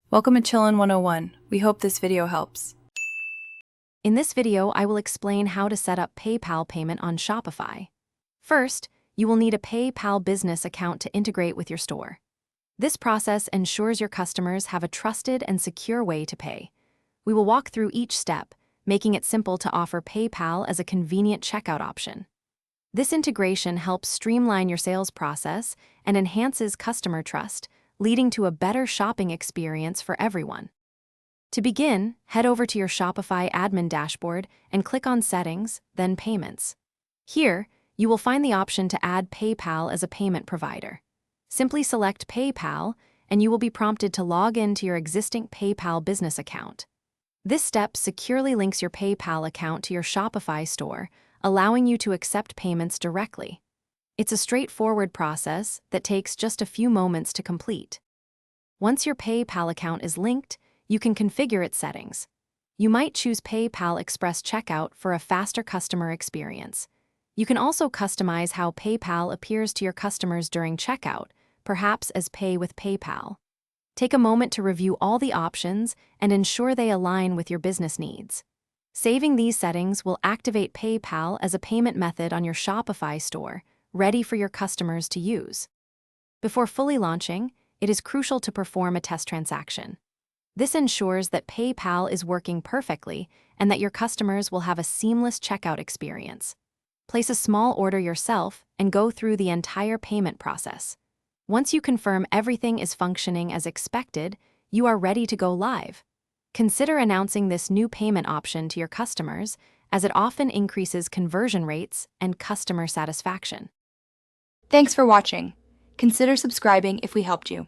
Welcome to Chillin' 101. We hope this video helps. In this video, I will explain how to set up PayPal payment on Shopify. First, you will need a PayPal business account to integrate with your store. This process ensures your customers have a trusted and secure way to pay. We will walk through each step, making it simple to offer PayPal as a convenient checkout option. This integration helps streamline your sales process and enhances customer trust, leading to a better shopping experience for everyone. To begin, head over to your Shopify admin dashboard and click on Settings, then Payments. Here, you will find the option to add PayPal as a payment provider. Simply select PayPal, and you will be prompted to log in to your existing PayPal business account. This step securely links your PayPal account to your Shopify store, allowing you to accept payments directly. It's a straightforward process that takes just a few moments to complete. Once your PayPal account is linked, you can configure its settings. You might choose PayPal Express Checkout for a faster customer experience. You can also customize how PayPal appears to your customers during checkout, perhaps as Pay with PayPal. Take a moment to review all the options and ensure they align with your business needs. Saving these settings will activate PayPal as a payment method on your Shopify store, ready for your customers to use. Before fully launching, it is crucial to perform a test transaction. This ensures that PayPal is working perfectly and that your customers will have a seamless checkout experience. Place a small order yourself and go through the entire payment process. Once you confirm everything is functioning as expected, you are ready to go live. Consider announcing this new payment option to your customers, as it often increases conversion rates and customer satisfaction. Thanks for watching. Consider subscribing if we helped you.